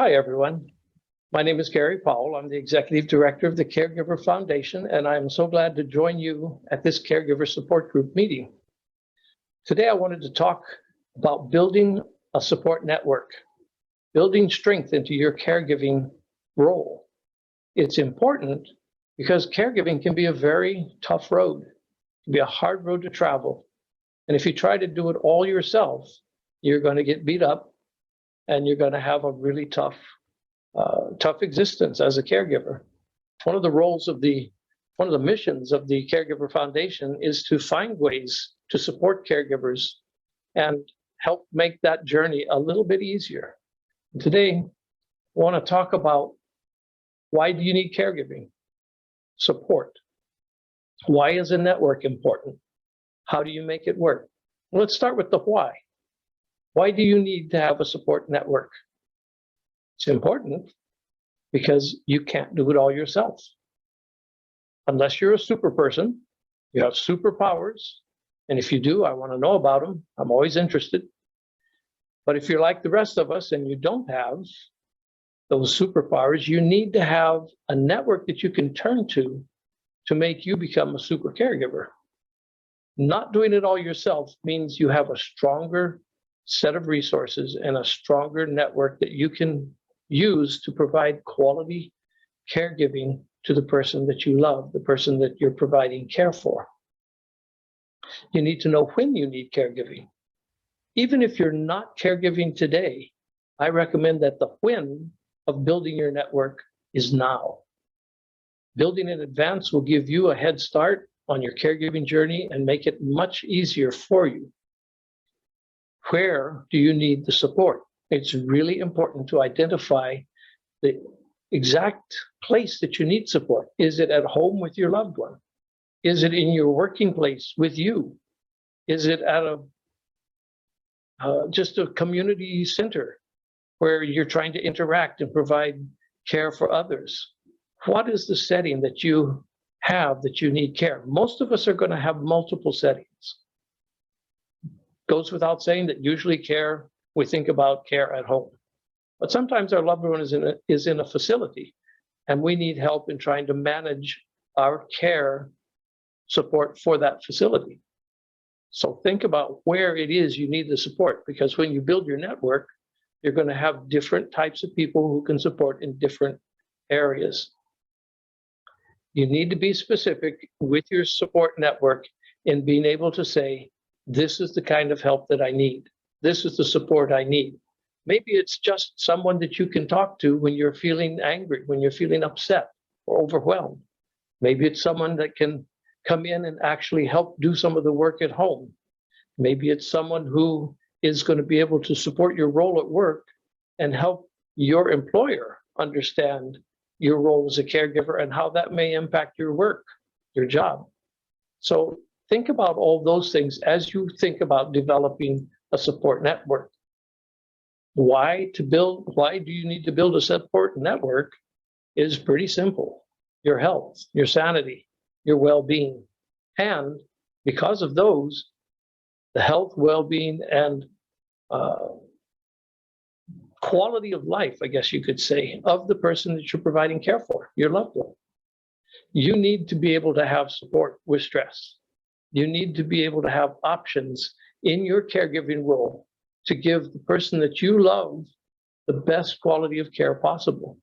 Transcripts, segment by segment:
Hi, everyone. My name is Gary Powell. I'm the Executive Director of the Caregiver Foundation, and I'm so glad to join you at this Caregiver Support Group meeting. Today, I wanted to talk about building a support network, building strength into your caregiving role. It's important because caregiving can be a very tough road. It can be a hard road to travel. And if you try to do it all yourself, you're going to get beat up and you're going to have a really tough existence as a caregiver. One of the missions of the Caregiver Foundation is to find ways to support caregivers and help make that journey a little bit easier. Today, I want to talk about why do you need caregiving support? Why is a network important? How do you make it work? Well, let's start with the why. Why do you need to have a support network? It's important because you can't do it all yourself. Unless you're a super person, you have superpowers. And if you do, I want to know about them. I'm always interested. But if you're like the rest of us and you don't have those superpowers, you need to have a network that you can turn to make you become a super caregiver. Not doing it all yourself means you have a stronger set of resources and a stronger network that you can use to provide quality caregiving to the person that you love, the person that you're providing care for. You need to know when you need caregiving. Even if you're not caregiving today, I recommend that the when of building your network is now. Building in advance will give you a head start on your caregiving journey and make it much easier for you. Where do you need the support? It's really important to identify the exact place that you need support. Is it at home with your loved one? Is it in your working place with you? Is it at just a community center where you're trying to interact and provide care for others? What is the setting that you have that you need care? Most of us are going to have multiple settings. Goes without saying that usually we think about care at home. But sometimes our loved one is in a facility and we need help in trying to manage our care support for that facility. So think about where it is you need the support, because when you build your network, you're going to have different types of people who can support in different areas. You need to be specific with your support network in being able to say, this is the kind of help that I need. This is the support I need. Maybe it's just someone that you can talk to when you're feeling angry, when you're feeling upset or overwhelmed. Maybe it's someone that can come in and actually help do some of the work at home. Maybe it's someone who is going to be able to support your role at work and help your employer understand your role as a caregiver and how that may impact your work, your job. So think about all those things as you think about developing a support network. Why do you need to build a support network is pretty simple. Your health, your sanity, your well-being. And because of those, the health, well-being, and quality of life, I guess you could say, of the person that you're providing care for, your loved one. You need to be able to have support with stress. You need to be able to have options in your caregiving role to give the person that you love the best quality of care possible.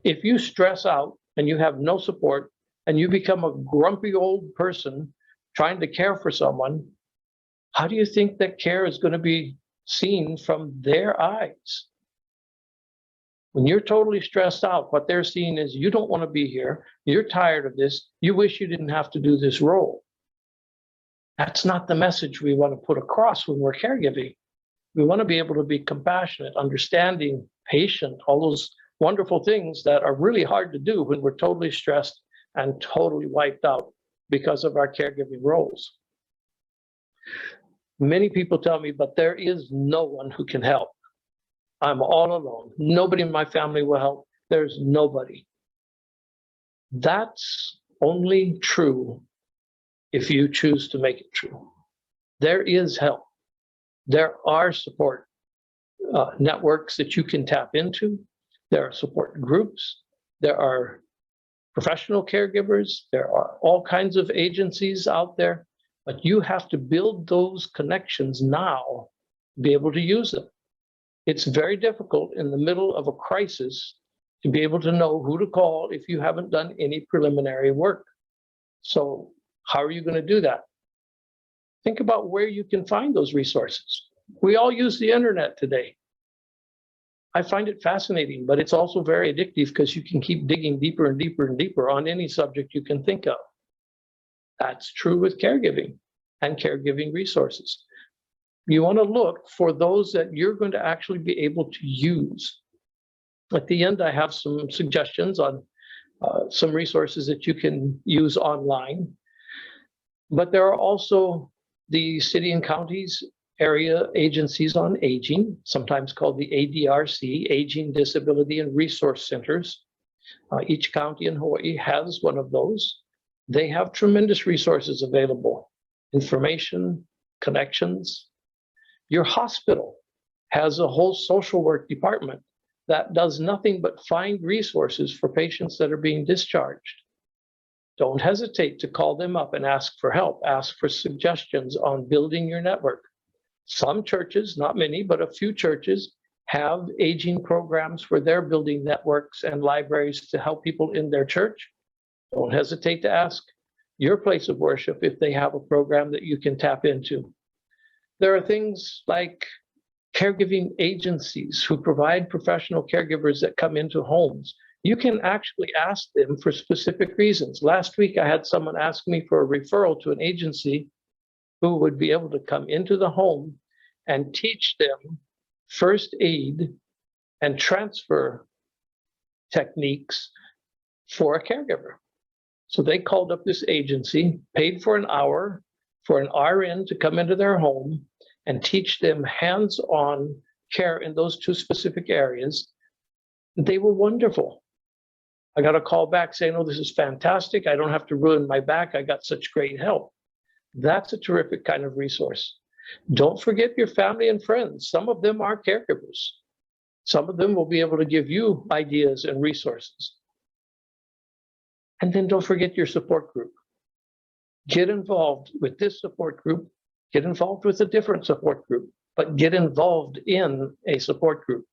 If you stress out and you have no support and you become a grumpy old person trying to care for someone, how do you think that care is going to be seen from their eyes? When you're totally stressed out, what they're seeing is you don't want to be here, you're tired of this, you wish you didn't have to do this role. That's not the message we want to put across when we're caregiving. We want to be able to be compassionate, understanding, patient, all those wonderful things that are really hard to do when we're totally stressed and totally wiped out because of our caregiving roles. Many people tell me, but there is no one who can help. I'm all alone. Nobody in my family will help. There's nobody. That's only true if you choose to make it true. There is help. There are support networks that you can tap into. There are support groups. There are professional caregivers. There are all kinds of agencies out there, but you have to build those connections now to be able to use them. It's very difficult in the middle of a crisis to be able to know who to call if you haven't done any preliminary work. So how are you going to do that? Think about where you can find those resources. We all use the internet today. I find it fascinating, but it's also very addictive because you can keep digging deeper and deeper and deeper on any subject you can think of. That's true with caregiving and caregiving resources. You want to look for those that you're going to actually be able to use. At the end, I have some suggestions on some resources that you can use online. But there are also the city and counties area agencies on aging, sometimes called the ADRC, Aging, Disability, and Resource Centers. Each county in Hawaii has one of those. They have tremendous resources available, information, connections. Your hospital has a whole social work department that does nothing but find resources for patients that are being discharged. Don't hesitate to call them up and ask for help, ask for suggestions on building your network. Some churches, not many, but a few churches have aging programs where they're building networks and libraries to help people in their church. Don't hesitate to ask your place of worship if they have a program that you can tap into. There are things like caregiving agencies who provide professional caregivers that come into homes. You can actually ask them for specific reasons. Last week, I had someone ask me for a referral to an agency who would be able to come into the home and teach them first aid and transfer techniques for a caregiver. So they called up this agency, paid for an hour for an RN to come into their home and teach them hands-on care in those two specific areas. They were wonderful. I got a call back saying, oh, this is fantastic. I don't have to ruin my back. I got such great help. That's a terrific kind of resource. Don't forget your family and friends. Some of them are caregivers. Some of them will be able to give you ideas and resources. And then don't forget your support group. Get involved with this support group. Get involved with a different support group, but get involved in a support group.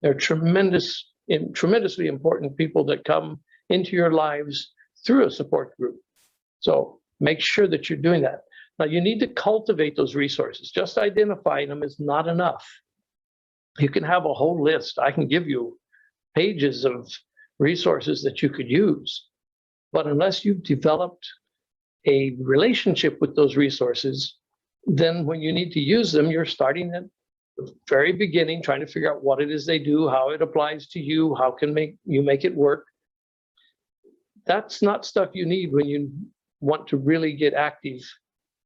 There are tremendously important people that come into your lives through a support group. So make sure that you're doing that. Now, you need to cultivate those resources. Just identifying them is not enough. You can have a whole list. I can give you pages of resources that you could use. But unless you've developed a relationship with those resources, then when you need to use them, you're starting at the very beginning, trying to figure out what it is they do, how it applies to you, how can you make it work. That's not stuff you need when you want to really get active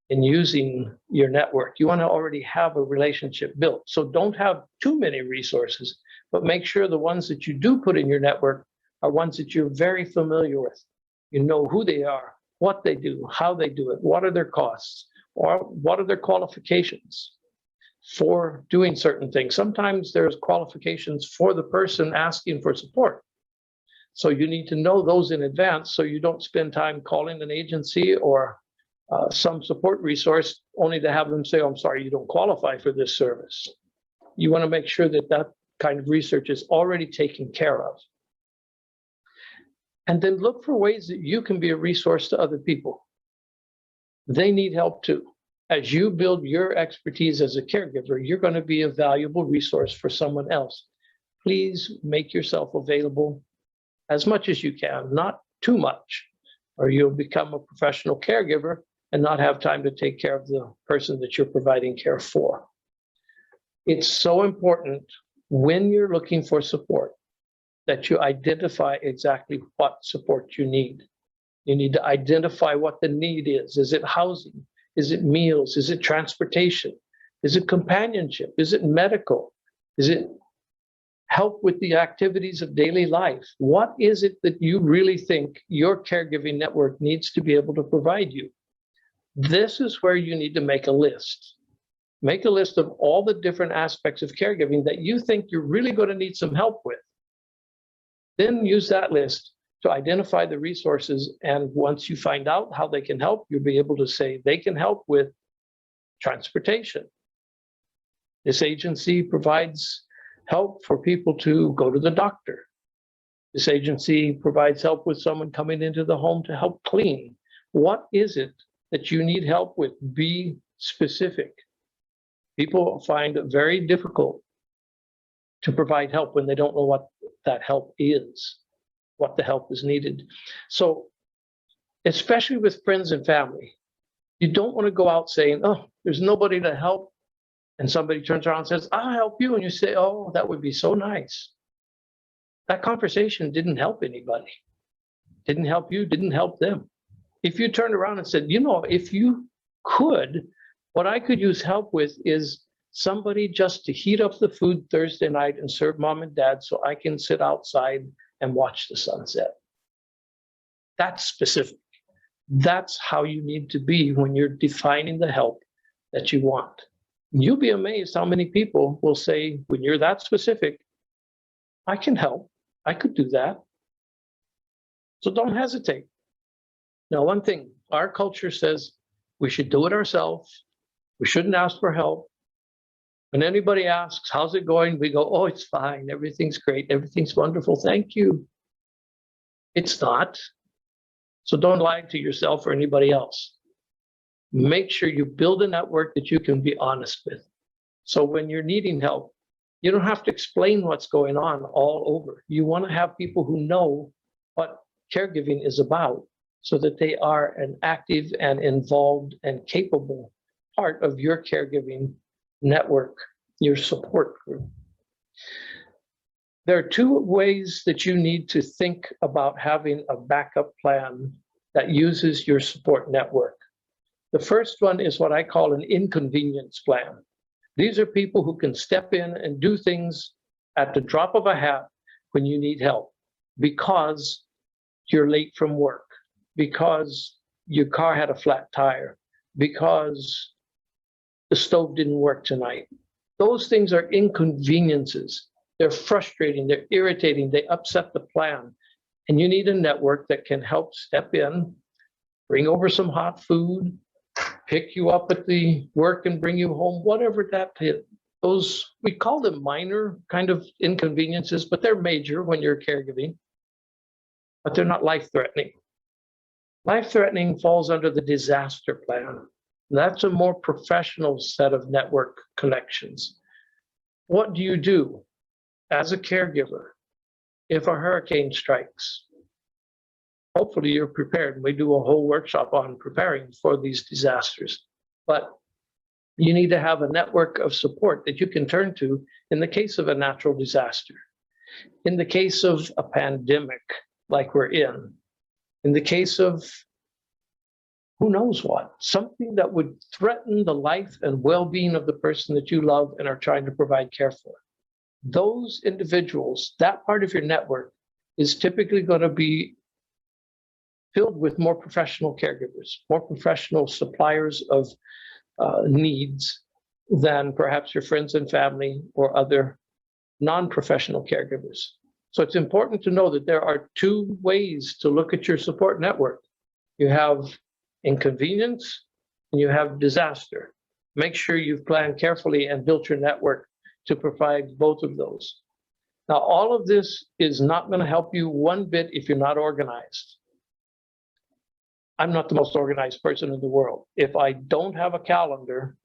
in using your network. You want to already have a relationship built. So don't have too many resources, but make sure the ones that you do put in your network are ones that you're very familiar with. You know who they are, what they do, how they do it, what are their costs, or what are their qualifications for doing certain things. Sometimes there's qualifications for the person asking for support. So you need to know those in advance so you don't spend time calling an agency or some support resource only to have them say, oh, I'm sorry, you don't qualify for this service. You want to make sure that that kind of research is already taken care of. And then look for ways that you can be a resource to other people. They need help too. As you build your expertise as a caregiver, you're going to be a valuable resource for someone else. Please make yourself available as much as you can, not too much, or you'll become a professional caregiver and not have time to take care of the person that you're providing care for. It's so important when you're looking for support that you identify exactly what support you need. You need to identify what the need is. Is it housing? Is it meals? Is it transportation? Is it companionship? Is it medical? Is it help with the activities of daily life? What is it that you really think your caregiving network needs to be able to provide you? This is where you need to make a list. Make a list of all the different aspects of caregiving that you think you're really going to need some help with. Then use that list to identify the resources. And once you find out how they can help, you'll be able to say they can help with transportation. This agency provides help for people to go to the doctor. This agency provides help with someone coming into the home to help clean. What is it that you need help with? Be specific. People find it very difficult to provide help when they don't know what that help is, what the help is needed. So, especially with friends and family, you don't want to go out saying, oh, there's nobody to help. And somebody turns around and says, I'll help you. And you say, oh, that would be so nice. That conversation didn't help anybody. Didn't help you, didn't help them. If you turned around and said, you know, if you could, what I could use help with is somebody just to heat up the food Thursday night and serve mom and dad so I can sit outside and watch the sunset. That's specific. That's how you need to be when you're defining the help that you want. You'll be amazed how many people will say, when you're that specific, I can help. I could do that. So don't hesitate. Now, one thing, our culture says we should do it ourselves. We shouldn't ask for help. When anybody asks, how's it going? We go, oh, it's fine. Everything's great. Everything's wonderful. Thank you. It's not. So don't lie to yourself or anybody else. Make sure you build a network that you can be honest with. So when you're needing help, you don't have to explain what's going on all over. You want to have people who know what caregiving is about so that they are an active and involved and capable part of your caregiving network, your support group. There are two ways that you need to think about having a backup plan that uses your support network. The first one is what I call an inconvenience plan. These are people who can step in and do things at the drop of a hat when you need help because you're late from work, because your car had a flat tire, because the stove didn't work tonight. Those things are inconveniences. They're frustrating, they're irritating, they upset the plan. And you need a network that can help step in, bring over some hot food, pick you up at the work and bring you home, whatever that is. Those, we call them minor kind of inconveniences, but they're major when you're caregiving, but they're not life-threatening. Life-threatening falls under the disaster plan. That's a more professional set of network connections. What do you do as a caregiver if a hurricane strikes? Hopefully you're prepared. We do a whole workshop on preparing for these disasters. But you need to have a network of support that you can turn to in the case of a natural disaster, in the case of a pandemic like we're in the case of who knows what, something that would threaten the life and well-being of the person that you love and are trying to provide care for. Those individuals, that part of your network is typically going to be filled with more professional caregivers, more professional suppliers of needs than perhaps your friends and family or other non-professional caregivers. So it's important to know that there are two ways to look at your support network. You have inconvenience and you have disaster. Make sure you've planned carefully and built your network to provide both of those. Now, all of this is not going to help you one bit if you're not organized. I'm not the most organized person in the world. If I don't have a calendar,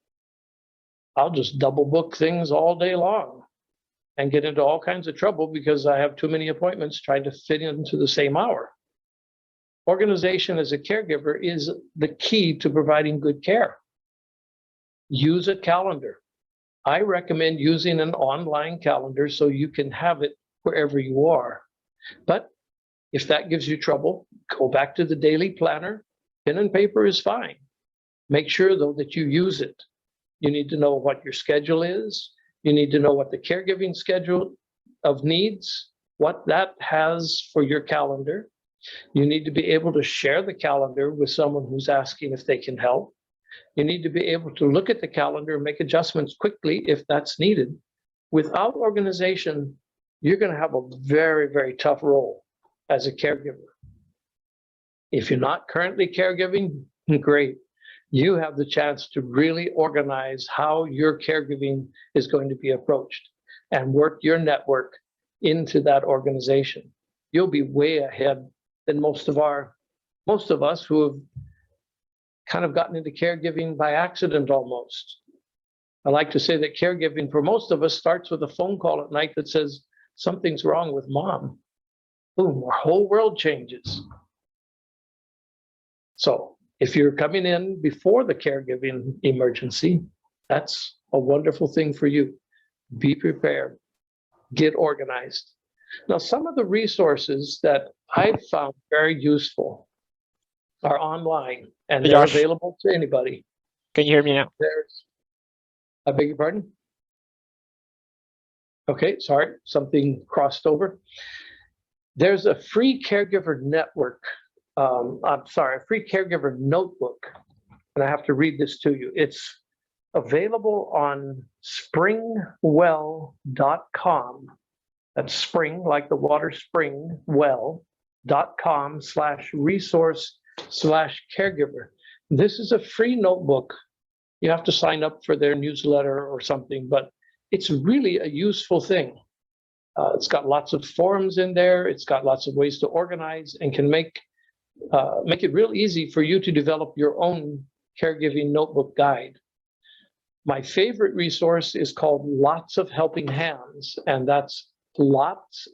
I'll just double book things all day long and get into all kinds of trouble because I have too many appointments trying to fit into the same hour. Organization as a caregiver is the key to providing good care. Use a calendar. I recommend using an online calendar so you can have it wherever you are. But if that gives you trouble, go back to the daily planner. Pen and paper is fine. Make sure, though, that you use it. You need to know what your schedule is. You need to know what the caregiving schedule of needs, what that has for your calendar. You need to be able to share the calendar with someone who's asking if they can help. You need to be able to look at the calendar and make adjustments quickly if that's needed. Without organization, you're going to have a very, very tough role as a caregiver. If you're not currently caregiving, great. You have the chance to really organize how your caregiving is going to be approached and work your network into that organization. You'll be way ahead than most of us who have kind of gotten into caregiving by accident almost. I like to say that caregiving for most of us starts with a phone call at night that says, something's wrong with mom. Boom, our whole world changes. So if you're coming in before the caregiving emergency, that's a wonderful thing for you. Be prepared, get organized. Now, some of the resources that I've found very useful are online and Hey, they're Josh, available to anybody. can you hear me now? I beg your pardon? Okay, sorry, something crossed over. There's a free caregiver network. A free caregiver notebook. And I have to read this to you. It's available on springwell.com. That's spring, like the water spring, well.com/resource/caregiver. This is a free notebook. You have to sign up for their newsletter or something, but it's really a useful thing. It's got lots of forms in there. It's got lots of ways to organize and can make it real easy for you to develop your own caregiving notebook guide. My favorite resource is called Lots of Helping Hands, and that's lots,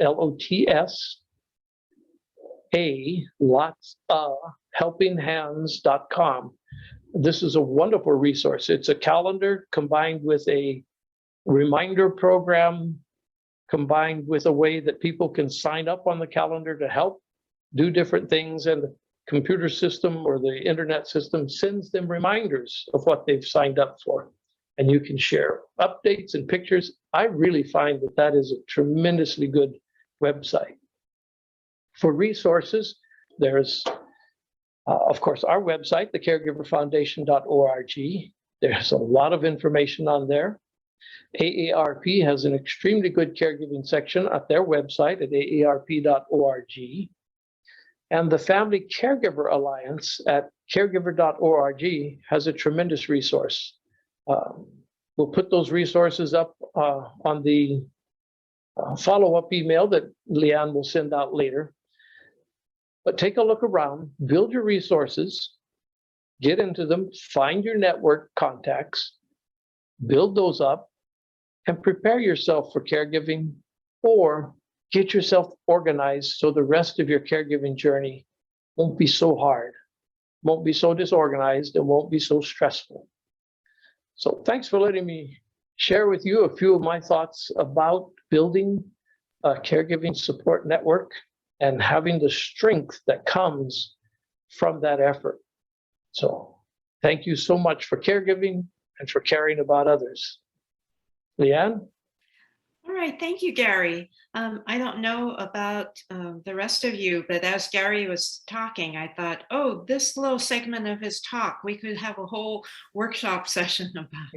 Lots, helpinghands.com. This is a wonderful resource. It's a calendar combined with a reminder program, combined with a way that people can sign up on the calendar to help do different things, and the computer system or the internet system sends them reminders of what they've signed up for. And you can share updates and pictures. I really find that that is a tremendously good website. For resources, there's, of course, our website, thecaregiverfoundation.org. There's a lot of information on there. AARP has an extremely good caregiving section at their website at aarp.org. And the Family Caregiver Alliance at caregiver.org has a tremendous resource. We'll put those resources up on the follow-up email that Leanne will send out later. But take a look around, build your resources, get into them, find your network contacts, build those up, and prepare yourself for caregiving, or get yourself organized so the rest of your caregiving journey won't be so hard, won't be so disorganized, and won't be so stressful. So thanks for letting me share with you a few of my thoughts about building a caregiving support network and having the strength that comes from that effort. So thank you so much for caregiving and for caring about others. Leanne? All right, thank you, Gary. I don't know about the rest of you, but as Gary was talking, I thought, oh, this little segment of his talk, we could have a whole workshop session about,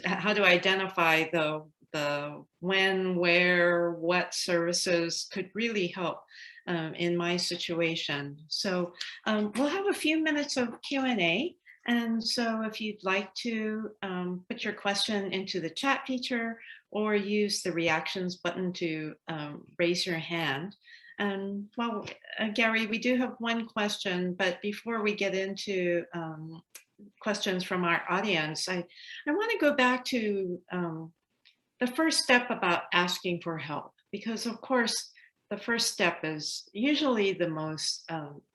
how to identify the when, where, what services could really help in my situation. So we'll have a few minutes of Q&A. And so if you'd like to put your question into the chat feature or use the reactions button to raise your hand. And well, Gary, we do have one question, but before we get into questions from our audience, I want to go back to the first step about asking for help, because of course, the first step is usually the most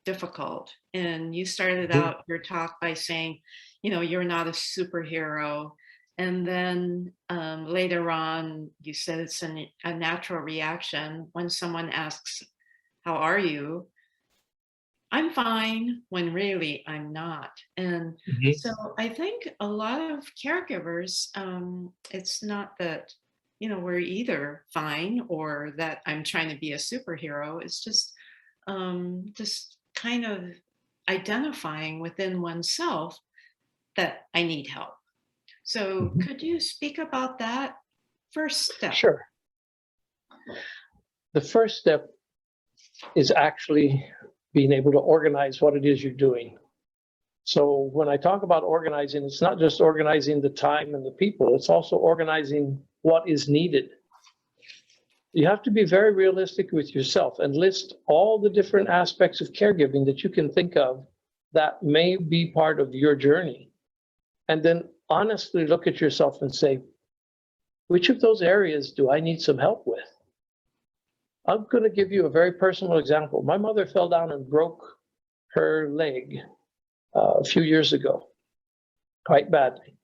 difficult. And you started out your talk by saying, you're not a superhero. And then later on, you said it's a natural reaction when someone asks, how are you? I'm fine, when really I'm not. And so I think a lot of caregivers, it's not that, we're either fine or that I'm trying to be a superhero. It's just kind of identifying within oneself that I need help. So could you speak about that first step? Sure. The first step is actually being able to organize what it is you're doing. So when I talk about organizing, it's not just organizing the time and the people, it's also organizing what is needed. You have to be very realistic with yourself and list all the different aspects of caregiving that you can think of that may be part of your journey. And then honestly look at yourself and say, which of those areas do I need some help with? I'm going to give you a very personal example. My mother fell down and broke her leg a few years ago, quite badly.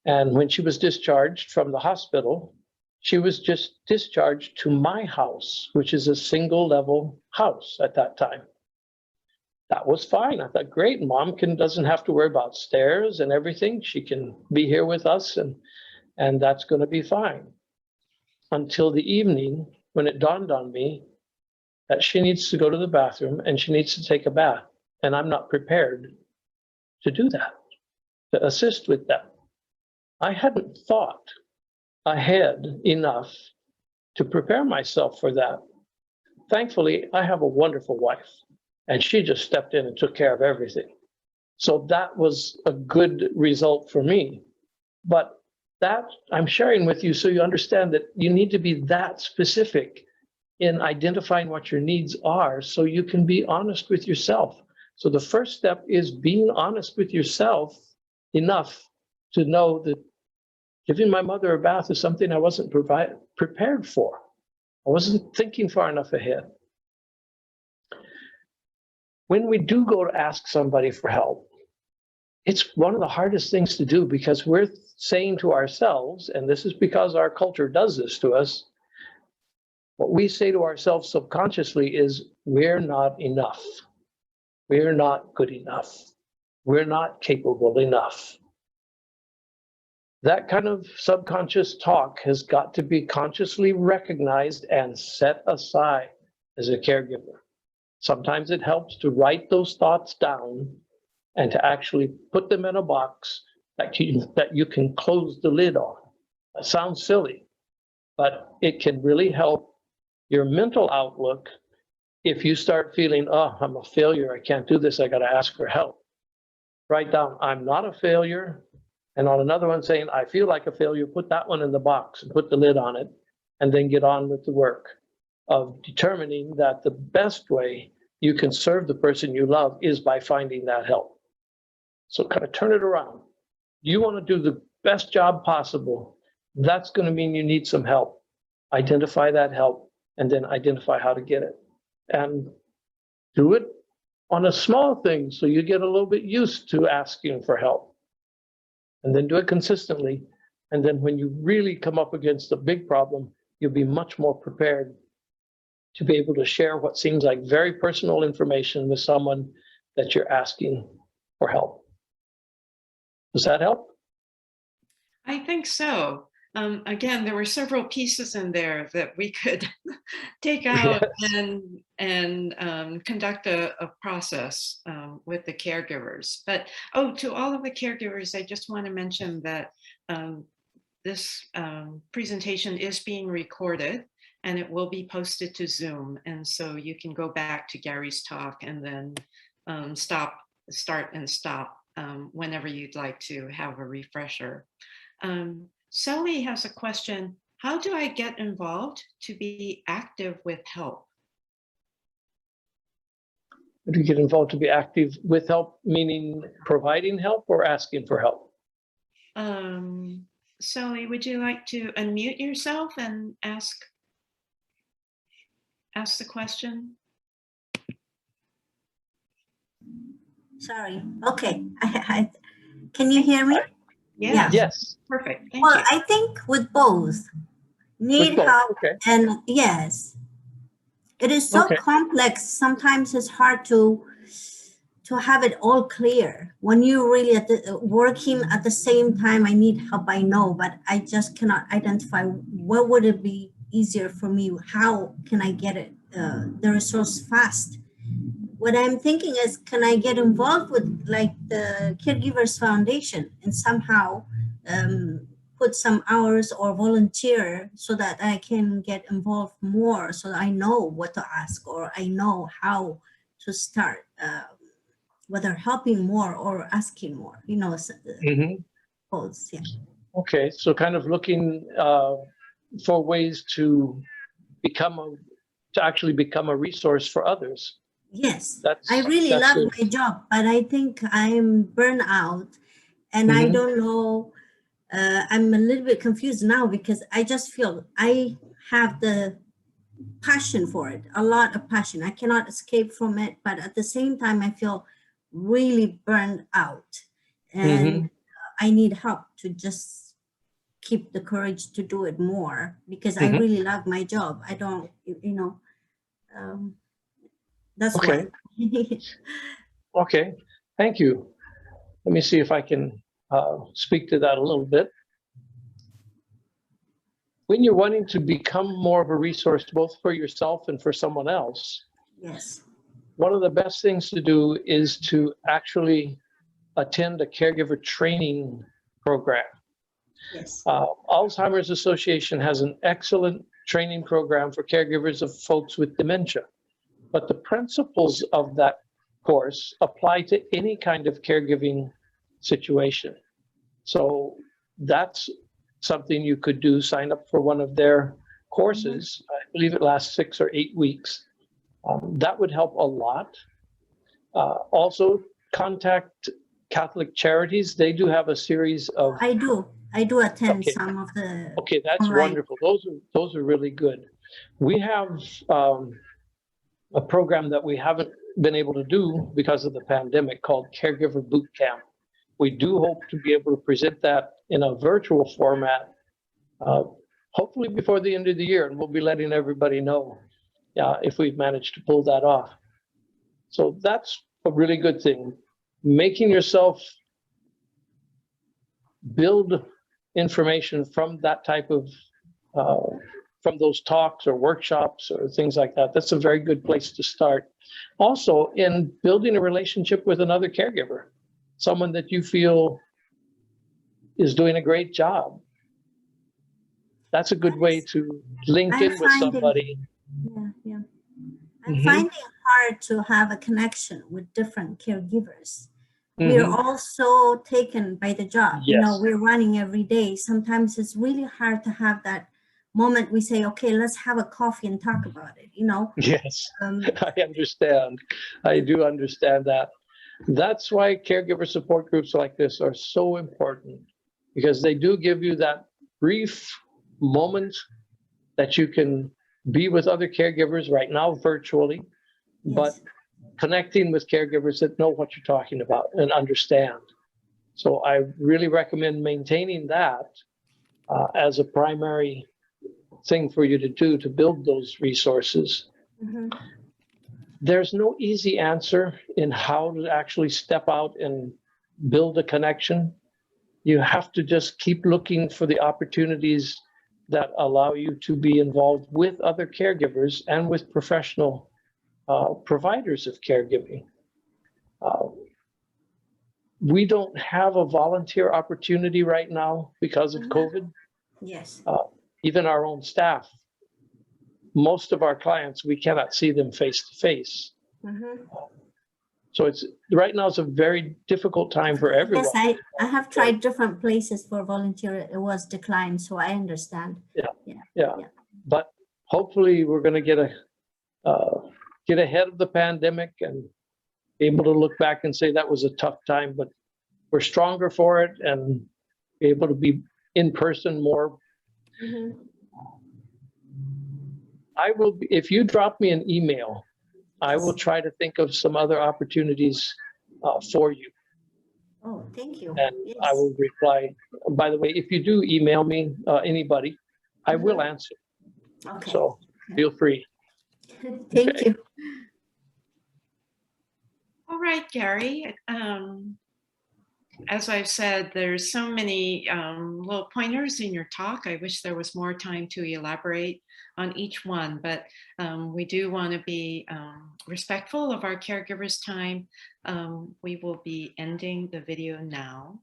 And when she was discharged from the hospital, she was just discharged to my house, which is a single level house at that time. That was fine. I thought, great, Mom doesn't have to worry about stairs and everything. She can be here with us and that's going to be fine. Until the evening when it dawned on me that she needs to go to the bathroom and she needs to take a bath. And I'm not prepared to do that, to assist with that. I hadn't thought ahead enough to prepare myself for that. Thankfully, I have a wonderful wife, and she just stepped in and took care of everything. So that was a good result for me. But that I'm sharing with you so you understand that you need to be that specific in identifying what your needs are so you can be honest with yourself. So the first step is being honest with yourself enough to know that giving my mother a bath is something I wasn't prepared for. I wasn't thinking far enough ahead. When we do go to ask somebody for help, it's one of the hardest things to do because we're saying to ourselves, and this is because our culture does this to us, what we say to ourselves subconsciously is, we're not enough. We're not good enough. We're not capable enough. That kind of subconscious talk has got to be consciously recognized and set aside as a caregiver. Sometimes it helps to write those thoughts down and to actually put them in a box that you can close the lid on. That sounds silly, but it can really help your mental outlook. If you start feeling, oh, I'm a failure, I can't do this, I got to ask for help. Write down, I'm not a failure. And on another one saying, I feel like a failure, put that one in the box and put the lid on it, and then get on with the work of determining that the best way you can serve the person you love is by finding that help. So kind of turn it around. You want to do the best job possible. That's going to mean you need some help. Identify that help and then identify how to get it. And do it on a small thing so you get a little bit used to asking for help. And then do it consistently. And then when you really come up against a big problem, you'll be much more prepared to be able to share what seems like very personal information with someone that you're asking for help. Does that help? I think so. Again, there were several pieces in there that we could take out and conduct a process with the caregivers. But, to all of the caregivers, I just want to mention that this presentation is being recorded and it will be posted to Zoom. And so you can go back to Gary's talk and then start and stop whenever you'd like to have a refresher. Sully has a question. How do I get involved to be active with help? How do you get involved to be active with help, meaning providing help or asking for help? Sully, would you like to unmute yourself and ask the question? Sorry. Okay. Can you hear me? Yeah. Yes. Perfect. Thank Well, you. I think with both, need help, okay. and yes, it is so complex. Sometimes it's hard to have it all clear. When you really working at the same time, I need help, I know, but I just cannot identify what would it be easier for me. How can I get it, the resource fast? What I'm thinking is, can I get involved with like the Caregivers Foundation and somehow put some hours or volunteer so that I can get involved more, so that I know what to ask, or I know how to start, whether helping more or asking more, Mhm. both, yeah. Okay, so kind of looking for ways to actually become a resource for others. Yes, That's I really that's love good. my job, but I think I'm burnt out, and I Mhm. don't know. I'm a little bit confused now because I just feel I have the passion for it, a lot of passion. I cannot escape from it, but at the same time, I feel really burned out, and Mhm. I need help to just keep the courage to do it more because I Mhm. really love my job. I don't, um, that's Okay. why. Okay. Thank you. Let me see if I can speak to that a little bit. When you're wanting to become more of a resource, both for yourself and for someone else, Yes. one of the best things to do is to actually attend a caregiver training program. Yes. Alzheimer's Association has an excellent training program for caregivers of folks with dementia, but the principles of that course apply to any kind of caregiving situation. So that's something you could do, sign up for one of their courses. I believe it lasts 6 or 8 weeks. That would help a lot. Also, contact Catholic Charities. They do have a series of, I do. I do attend okay, some of the okay, that's online. wonderful. Those are really good. We have a program that we haven't been able to do because of the pandemic called Caregiver Boot Camp. We do hope to be able to present that in a virtual format, uh, hopefully before the end of the year, and we'll be letting everybody know if we've managed to pull that off. So that's a really good thing. Making yourself build information from that type of, from those talks or workshops or things like that, that's a very good place to start. Also, in building a relationship with another caregiver, someone that you feel is doing a great job. That's a good way to link I'm in with finding, somebody. yeah. I'm Mhm. finding it hard to have a connection with different caregivers. We're Mhm. all so taken by the job. Yes. We're running every day. Sometimes it's really hard to have that moment we say, okay, let's have a coffee and talk about it. Yes. Um, I understand. I do understand that. That's why caregiver support groups like this are so important, because they do give you that brief moment that you can be with other caregivers right now virtually, but yes. connecting with caregivers that know what you're talking about and understand. So I really recommend maintaining that as a primary thing for you to do to build those resources. Mhm. There's no easy answer in how to actually step out and build a connection. You have to just keep looking for the opportunities that allow you to be involved with other caregivers and with professional providers of caregiving. Uh, we don't have a volunteer opportunity right now because of Mhm. COVID. Yes. Uh, Even our own staff, most of our clients, we cannot see them face to face. Mhm. So it's right now it's a very difficult time for Yes, everyone. I have tried different places for volunteer. It was declined, so I understand. Yeah, Yeah. yeah. Yeah. But hopefully we're going to get ahead of the pandemic and be able to look back and say that was a tough time, but we're stronger for it and be able to be in person more. Mhm. I will be, if you drop me an email, I will Yes. try to think of some other opportunities for you, Oh, thank you. and I Yes. will reply. By the way, if you do email me, anybody, I will Mhm. answer. Okay. So feel free. Thank Okay. you. All right, Gary. As I've said, there's so many little pointers in your talk. I wish there was more time to elaborate on each one, but we do want to be respectful of our caregivers' time. We will be ending the video now.